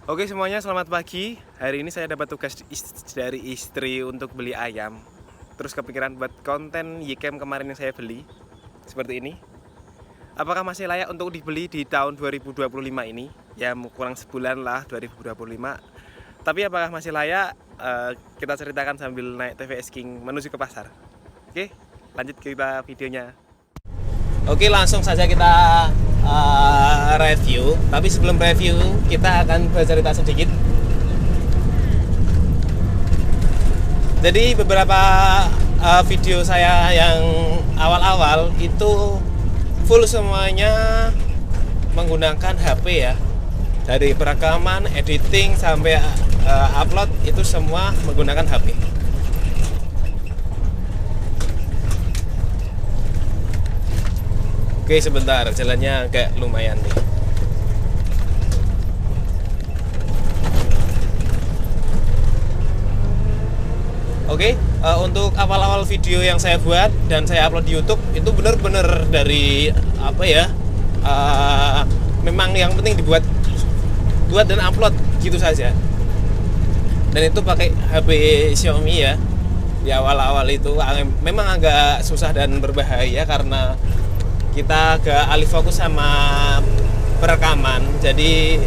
Oke semuanya, selamat pagi. Hari ini saya dapat tugas dari istri untuk beli ayam. Terus kepikiran buat konten Ycam kemarin yang saya beli seperti ini. Apakah masih layak untuk dibeli di tahun 2025 ini? Ya kurang sebulan lah 2025. Tapi apakah masih layak? Kita ceritakan sambil naik TVS King menuju ke pasar. Oke, lanjut kita videonya. Oke, langsung saja kita review. Tapi sebelum review, kita akan bercerita sedikit. Jadi beberapa video saya yang awal-awal itu full semuanya menggunakan HP ya. Dari perekaman, editing sampai upload itu semua menggunakan HP. Oke, sebentar, jalannya agak lumayan nih. Oke, untuk awal-awal video yang saya buat dan saya upload di YouTube itu benar-benar dari apa ya? Memang yang penting buat dan upload gitu saja. Dan itu pakai HP Xiaomi ya. Di awal-awal itu memang agak susah dan berbahaya karena kita agak alih fokus sama perekaman, jadi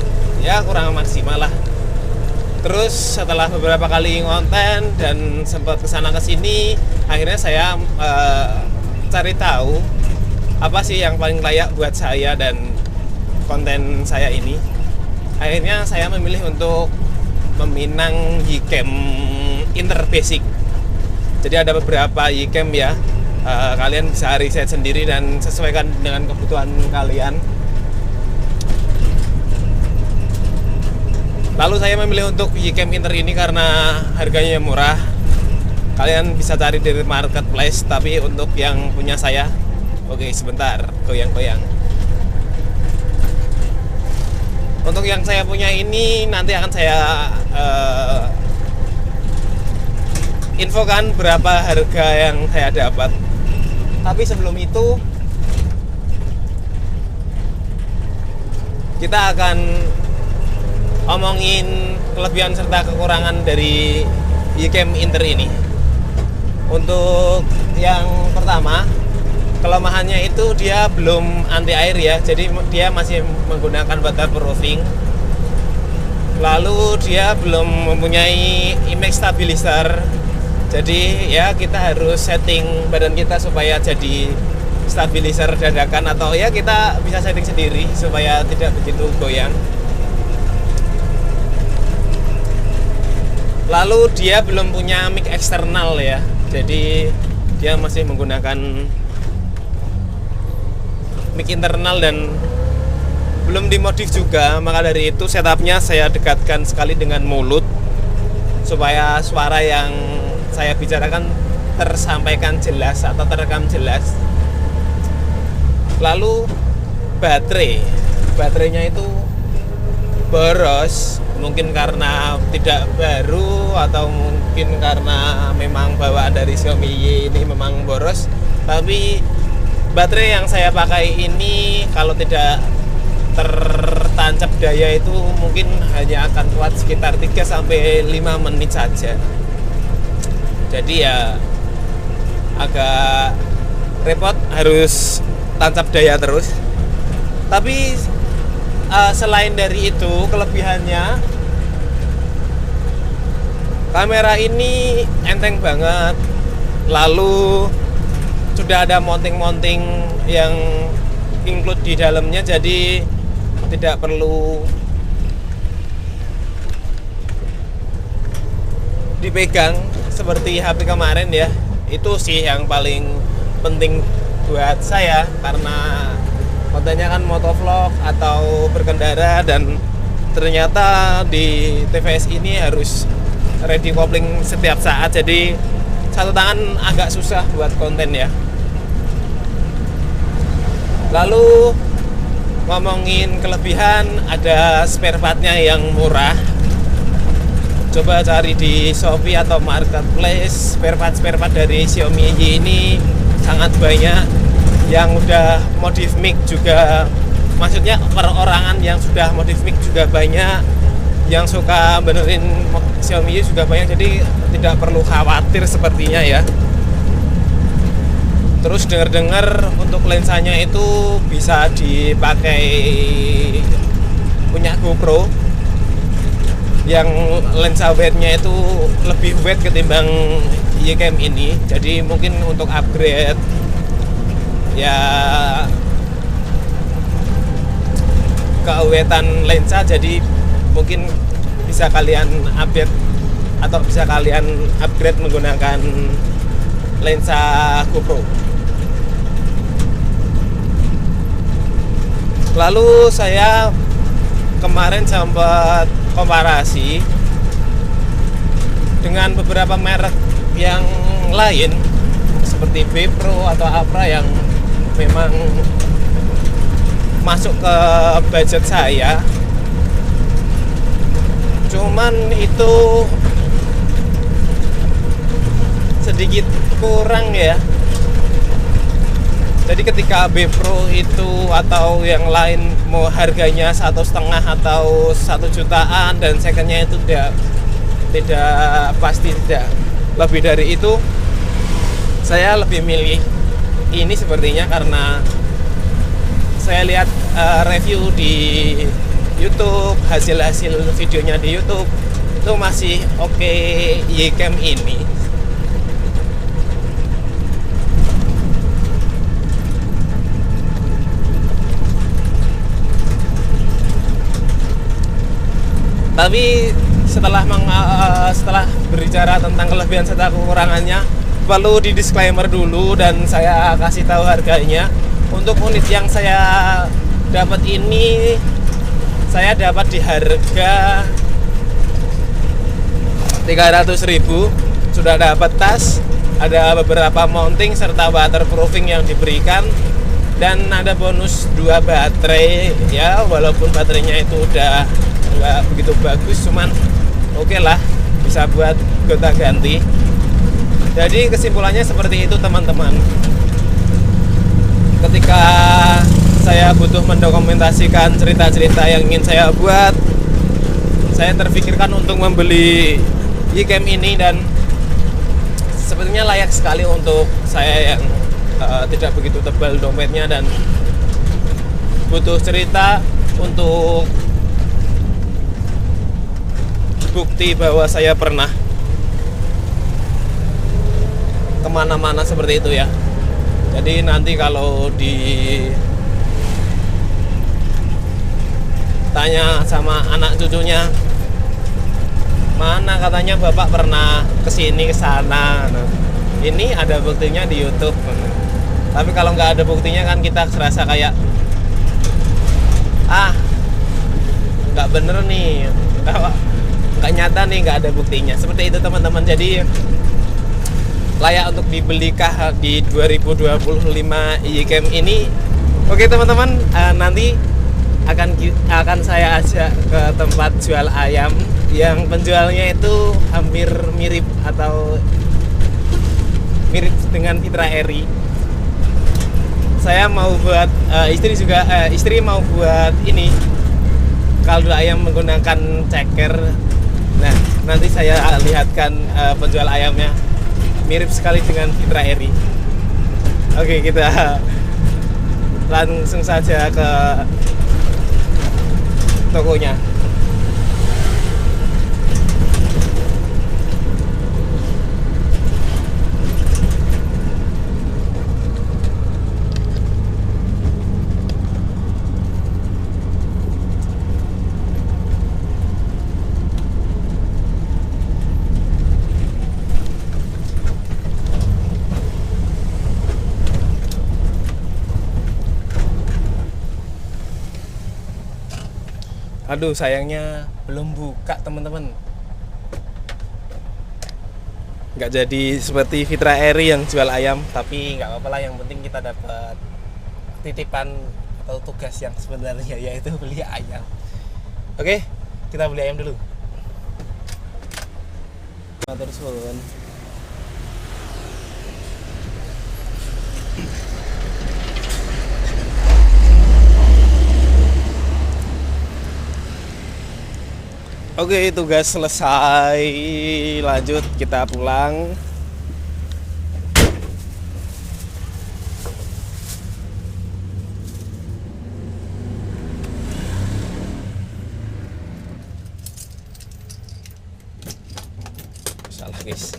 ya kurang maksimal lah. Terus setelah beberapa kali ngonten dan sempat kesana kesini, akhirnya saya cari tahu apa sih yang paling layak buat saya dan konten saya ini. Akhirnya saya memilih untuk meminang Ycam Inter Basic. Jadi ada beberapa Ycam ya. Kalian bisa riset sendiri dan sesuaikan dengan kebutuhan kalian. Lalu saya memilih untuk Ycam Inter ini karena harganya murah. Kalian bisa cari dari marketplace, tapi untuk yang punya saya, oke sebentar, goyang-goyang. Untuk yang saya punya ini nanti akan saya infokan berapa harga yang saya dapat. Tapi sebelum itu kita akan omongin kelebihan serta kekurangan dari Ycam Inter ini. Untuk yang pertama, kelemahannya itu dia belum anti air ya, jadi dia masih menggunakan waterproofing. Lalu dia belum mempunyai image stabilizer. Jadi ya kita harus setting badan kita supaya jadi stabilizer dadakan, atau ya kita bisa setting sendiri supaya tidak begitu goyang. Lalu dia belum punya mic eksternal ya, jadi dia masih menggunakan mic internal dan belum dimodif juga. Maka dari itu setupnya saya dekatkan sekali dengan mulut supaya suara yang saya bicarakan tersampaikan jelas atau terekam jelas. Lalu baterainya itu boros, mungkin karena tidak baru atau mungkin karena memang bawaan dari Xiaomi Y ini memang boros. Tapi baterai yang saya pakai ini kalau tidak tertancap daya itu mungkin hanya akan kuat sekitar 3-5 menit saja. Jadi ya agak repot, harus tancap daya terus. Tapi selain dari itu, kelebihannya kamera ini enteng banget. Lalu sudah ada mounting yang include di dalamnya, jadi tidak perlu dipegang seperti HP kemarin ya. Itu sih yang paling penting buat saya, karena kontennya kan motovlog atau berkendara, dan ternyata di TVS ini harus ready kopling setiap saat, jadi satu tangan agak susah buat konten ya. Lalu ngomongin kelebihan, ada spare partnya yang murah. Coba cari di Shopee atau marketplace, spare part dari Xiaomi Y ini sangat banyak. Yang udah modif mic juga, maksudnya perorangan yang sudah modif mic juga banyak. yang suka benerin Xiaomi juga banyak, jadi tidak perlu khawatir sepertinya ya. Terus dengar-dengar untuk lensanya itu bisa dipakai punya GoPro yang lensa wide-nya itu lebih wide ketimbang Ycam ini. Jadi mungkin untuk upgrade ya keawetan lensa, jadi mungkin bisa kalian update atau bisa kalian upgrade menggunakan lensa GoPro. Lalu saya kemarin sempat komparasi dengan beberapa merek yang lain seperti B Pro atau Apra yang memang masuk ke budget saya. Cuman itu sedikit kurang ya. Jadi ketika B Pro itu atau yang lain mau harganya 1,5 atau 1 jutaan dan secondnya itu tidak pasti tidak lebih dari itu, saya lebih milih ini sepertinya karena saya lihat review di YouTube, hasil-hasil videonya di YouTube itu masih oke Ycam ini. Tapi setelah berbicara tentang kelebihan serta kekurangannya, perlu di disclaimer dulu dan saya kasih tahu harganya. Untuk unit yang saya dapat ini, saya dapat di harga 300.000. Sudah dapat tas, ada beberapa mounting serta waterproofing yang diberikan, dan ada bonus 2 baterai ya, walaupun baterainya itu udah nggak begitu bagus, cuman oke lah, bisa buat gonta ganti. Jadi kesimpulannya seperti itu teman-teman. Ketika saya butuh mendokumentasikan cerita-cerita yang ingin saya buat, saya terpikirkan untuk membeli Ycam ini, dan sepertinya layak sekali untuk saya yang tidak begitu tebal dompetnya dan butuh cerita untuk bukti bahwa saya pernah kemana-mana seperti itu ya. Jadi nanti kalau ditanya sama anak cucunya, mana katanya bapak pernah kesini kesana, nah, ini ada buktinya di YouTube. Tapi kalau nggak ada buktinya kan kita serasa kayak nggak bener nih, nggak nyata nih, nggak ada buktinya. Seperti itu teman-teman. Jadi layak untuk dibelikah di 2025 Ycam ini? Oke teman-teman, nanti akan saya ajak ke tempat jual ayam yang penjualnya itu hampir mirip atau mirip dengan Fitra Eri. Saya mau buat istri mau buat ini kaldu ayam menggunakan ceker. Nah, nanti saya lihatkan penjual ayamnya mirip sekali dengan Fitra Eri. Oke, kita langsung saja ke tokonya. Aduh, sayangnya belum buka teman-teman. Nggak jadi seperti Fitra Eri yang jual ayam, tapi nggak apa-apa lah, yang penting kita dapat titipan atau tugas yang sebenarnya, yaitu beli ayam. Oke, kita beli ayam dulu. Matur suwun. Oke, tugas selesai. Lanjut kita pulang. Salah guys.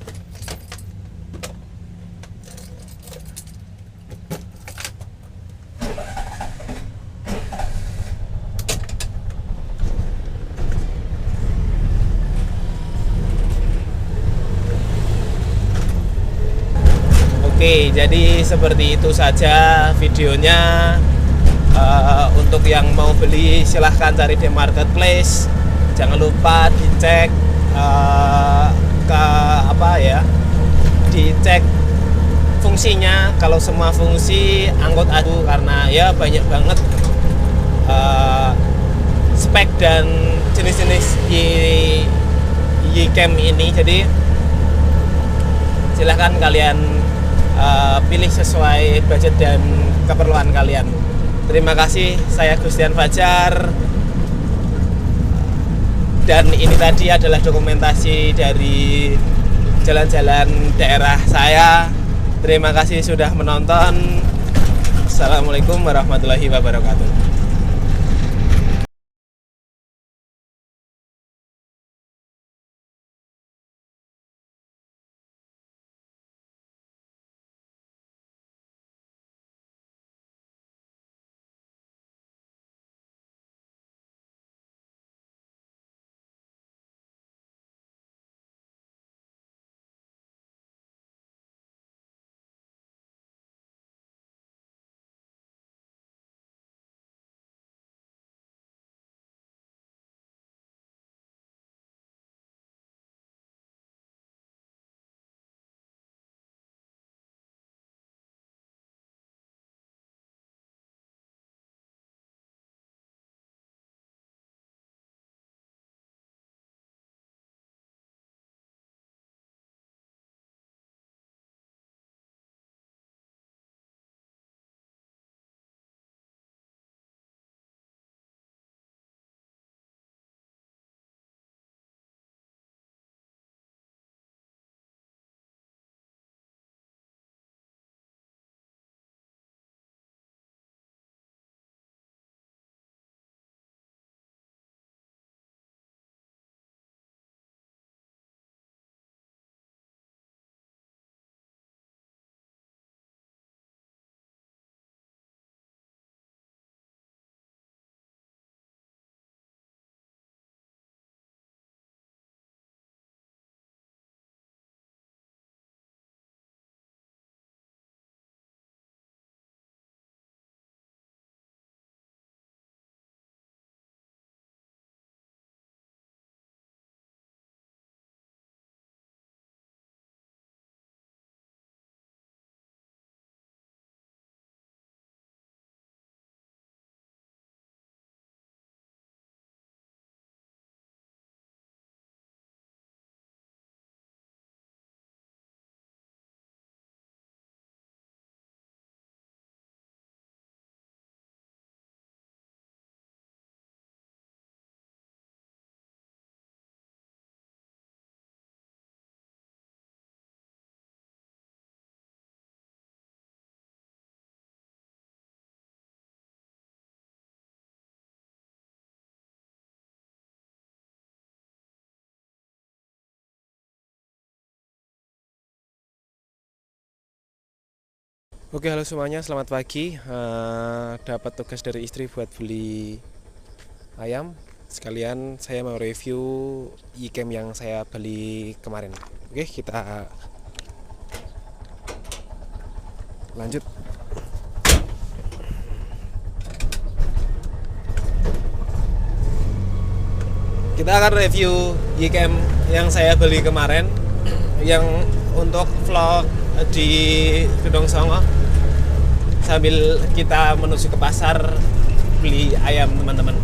Oke, jadi seperti itu saja videonya. Untuk yang mau beli silahkan cari di marketplace. Jangan lupa dicek dicek fungsinya. Kalau semua fungsi angkut aku, karena ya banyak banget spek dan jenis-jenis Yicam ini. Jadi silahkan kalian pilih sesuai budget dan keperluan kalian. Terima kasih, saya Gustian Fajar. Dan ini tadi adalah dokumentasi dari jalan-jalan daerah saya. Terima kasih sudah menonton. Assalamualaikum warahmatullahi wabarakatuh. Oke, halo semuanya, selamat pagi. Dapat tugas dari istri buat beli ayam. Sekalian saya mau review Yicam yang saya beli kemarin. Oke, kita lanjut. Kita akan review Yicam yang saya beli kemarin, yang untuk vlog di Gedong Songo sambil kita menuju ke pasar beli ayam, teman-teman.